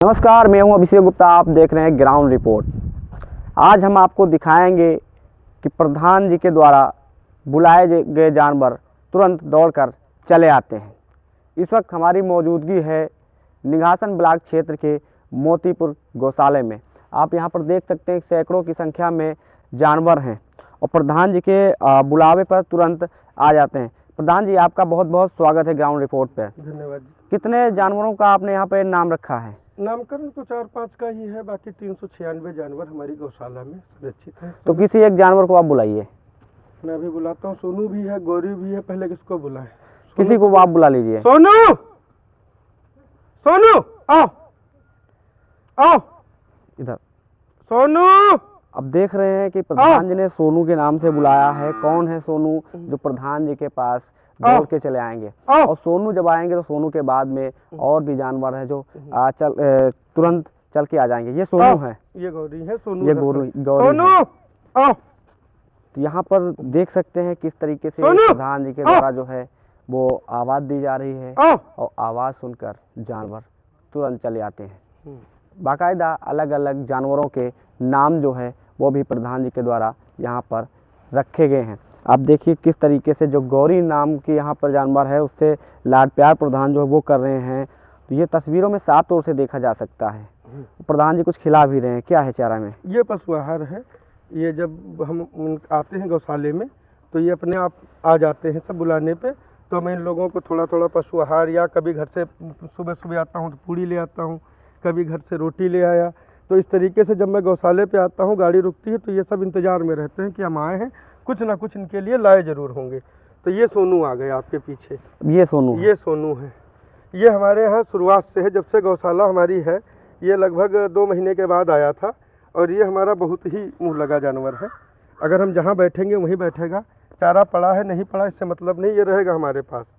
नमस्कार, मैं हूं अभिषेक गुप्ता। आप देख रहे हैं ग्राउंड रिपोर्ट। आज हम आपको दिखाएंगे कि प्रधान जी के द्वारा बुलाए गए जानवर तुरंत दौड़कर चले आते हैं। इस वक्त हमारी मौजूदगी है निघासन ब्लॉक क्षेत्र के मोतीपुर गौशाले में। आप यहां पर देख सकते हैं सैकड़ों की संख्या में जानवर हैं और प्रधान जी के बुलावे पर तुरंत आ जाते हैं। प्रधान जी, आपका बहुत बहुत स्वागत है ग्राउंड रिपोर्ट पर। धन्यवाद जी। कितने जानवरों का आपने यहाँ पे नाम रखा है? नामकरण तो 4-5 का ही है, बाकी 396 जानवर हमारी गौशाला में सुरक्षित हैं। तो किसी एक जानवर को आप बुलाइए। मैं अभी बुलाता हूँ। सोनू भी है, गौरी भी है। पहले किसको बुलाएं? किसी को आप बुला लीजिए। सोनू, सोनू आओ, आओ इधर। सोनू। अब देख रहे हैं कि प्रधान जी ने सोनू के नाम से बुलाया है। कौन है सोनू जो प्रधान जी के पास दौड़ के चले आएंगे? और सोनू जब आएंगे तो सोनू के बाद में और भी जानवर है जो तुरंत चल के आ जाएंगे। ये सोनू है, ये गौरी है। सोनू, ये गौरी सोनू आओ। तो यहाँ पर देख सकते हैं किस तरीके से प्रधान जी के द्वारा जो है वो आवाज़ दी जा रही है और आवाज़ सुनकर जानवर तुरंत चले आते हैं। बाकायदा अलग अलग जानवरों के नाम जो है वो भी प्रधान जी के द्वारा यहाँ पर रखे गए हैं। आप देखिए किस तरीके से जो गौरी नाम की यहाँ पर जानवर है उससे लाड प्यार प्रधान जो है वो कर रहे हैं। तो ये तस्वीरों में साफ तौर से देखा जा सकता है। प्रधान जी कुछ खिला भी रहे हैं। क्या है चारा में? ये पशु आहार है। ये जब हम आते हैं गौशाले में तो ये अपने आप आ जाते हैं सब बुलाने पे। तो मैं इन लोगों को थोड़ा थोड़ा पशु आहार, या कभी घर से सुबह सुबह आता हूँ तो पूड़ी ले आता हूँ, कभी घर से रोटी ले आया। तो इस तरीके से जब मैं गौशाले पे आता हूँ, गाड़ी रुकती है तो ये सब इंतज़ार में रहते हैं कि हम आए हैं, कुछ ना कुछ इनके लिए लाए ज़रूर होंगे। तो ये सोनू आ गए आपके पीछे। ये सोनू है। ये हमारे यहाँ शुरुआत से है, जब से गौशाला हमारी है। ये लगभग 2 महीने के बाद आया था और ये हमारा बहुत ही मुँह लगा जानवर है। अगर हम जहाँ बैठेंगे वहीं बैठेगा। चारा पड़ा है नहीं पड़ा इससे मतलब नहीं, ये रहेगा हमारे पास।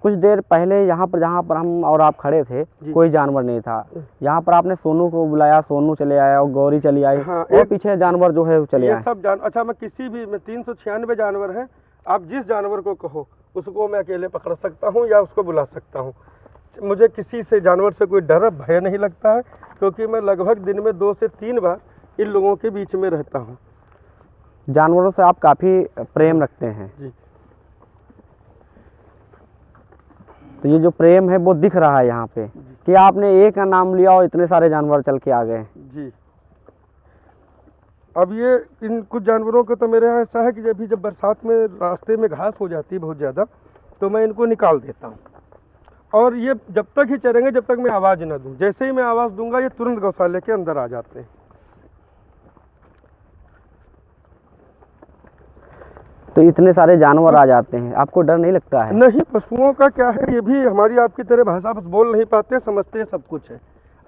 कुछ देर पहले यहाँ पर जहाँ पर हम और आप खड़े थे कोई जानवर नहीं था। यहाँ पर आपने सोनू को बुलाया, सोनू चले आया और गौरी चली आई। हाँ, और पीछे जानवर जो है चले आए। सब अच्छा, मैं किसी भी में 396 जानवर हैं। आप जिस जानवर को कहो उसको मैं अकेले पकड़ सकता हूँ या उसको बुला सकता हूँ। मुझे किसी से जानवर से कोई डर भय नहीं लगता है, क्योंकि मैं लगभग दिन में 2 से 3 बार इन लोगों के बीच में रहता हूँ। जानवरों से आप काफ़ी प्रेम रखते हैं जी। तो ये जो प्रेम है वो दिख रहा है यहाँ पे कि आपने एक का नाम लिया और इतने सारे जानवर चल के आ गए। जी। अब ये इन कुछ जानवरों को तो मेरे यहाँ ऐसा है कि जब बरसात में रास्ते में घास हो जाती है बहुत ज़्यादा, तो मैं इनको निकाल देता हूँ। और ये जब तक ही चरेंगे जब तक मैं आवाज़ न दूँ। जैसे ही मैं आवाज़ दूंगा ये तुरंत गौशाले के अंदर आ जाते हैं। तो इतने सारे जानवर आ जाते हैं, आपको डर नहीं लगता है? नहीं, पशुओं का क्या है, ये भी हमारी आपकी तरह भाषा बस बोल नहीं पाते, समझते हैं सब कुछ है।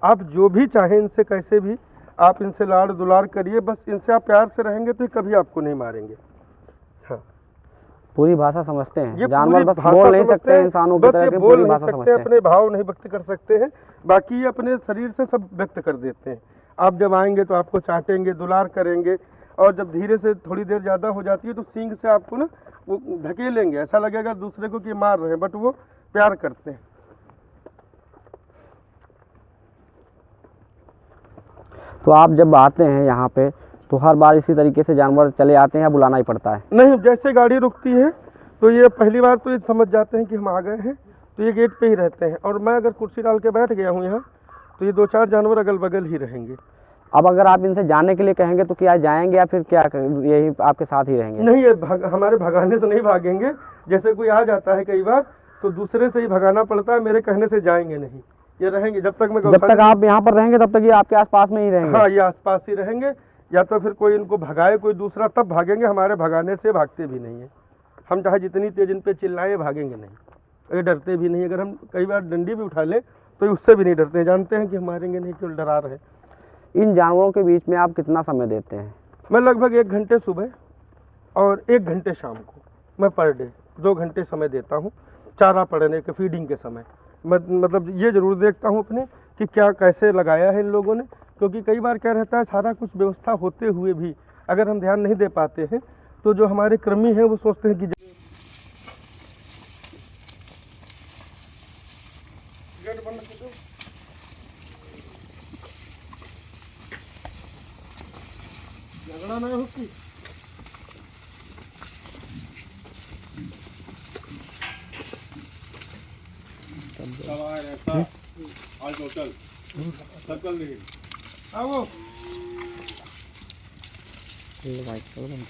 आप जो भी चाहें इनसे, कैसे भी आप इनसे लाड़ दुलार करिए, बस इनसे आप प्यार से रहेंगे तो कभी आपको नहीं मारेंगे। हाँ, पूरी भाषा समझते हैं। ये जानवर बस बोल नहीं सकते इंसानों की तरह, बोल नहीं सकते, अपने भाव नहीं व्यक्त कर सकते हैं, बाकी ये अपने शरीर से सब व्यक्त कर देते हैं। आप जब आएंगे तो आपको चाटेंगे, दुलार करेंगे, और जब धीरे से थोड़ी देर ज़्यादा हो जाती है तो सींग से आपको ना वो ढकेलेंगे। ऐसा लगेगा दूसरे को कि मार रहे हैं, बट वो प्यार करते हैं। तो आप जब आते हैं यहाँ पे तो हर बार इसी तरीके से जानवर चले आते हैं या बुलाना ही पड़ता है? नहीं, जैसे गाड़ी रुकती है तो ये पहली बार तो ये समझ जाते हैं कि हम आ गए हैं, तो ये गेट पे ही रहते हैं। और मैं अगर कुर्सी डाल के बैठ गया हूँ यहाँ तो ये 2-4 जानवर अगल बगल ही रहेंगे। अब अगर आप इनसे जाने के लिए कहेंगे तो क्या जाएंगे या फिर क्या यही आपके साथ ही रहेंगे? नहीं, ये हमारे भगाने से नहीं भागेंगे। जैसे कोई आ जाता है कई बार तो दूसरे से ही भगाना पड़ता है, मेरे कहने से जाएंगे नहीं। ये रहेंगे जब तक आप यहाँ पर रहेंगे तब तक ये आपके आसपास में ही रहेंगे? हाँ, ये आसपास ही रहेंगे। या तो फिर कोई इनको भगाए कोई दूसरा, तब भागेंगे। हमारे भगाने से भागते भी नहीं है। हम चाहे जितनी तेज इन पे चिल्लाए, भागेंगे नहीं। ये डरते भी नहीं। अगर हम कई बार डंडी भी उठा लें तो उससे भी नहीं डरते, जानते हैं कि हम मारेंगे नहीं, क्यों डरा रहे हैं। इन जानवरों के बीच में आप कितना समय देते हैं? मैं लगभग 1 घंटे सुबह और 1 घंटे शाम को, मैं पर डे 2 घंटे समय देता हूँ चारा पड़ने के, फीडिंग के समय। मतलब ये ज़रूर देखता हूँ अपने कि क्या कैसे लगाया है इन लोगों ने, क्योंकि कई बार क्या रहता है, सारा कुछ व्यवस्था होते हुए भी अगर हम ध्यान नहीं दे पाते हैं तो जो हमारे कर्मी हैं वो सोचते हैं कि पकड़ा ना उसकी। सब आए रहता आज टोटल सर्कल नहीं आओ ये वाइट कलर बन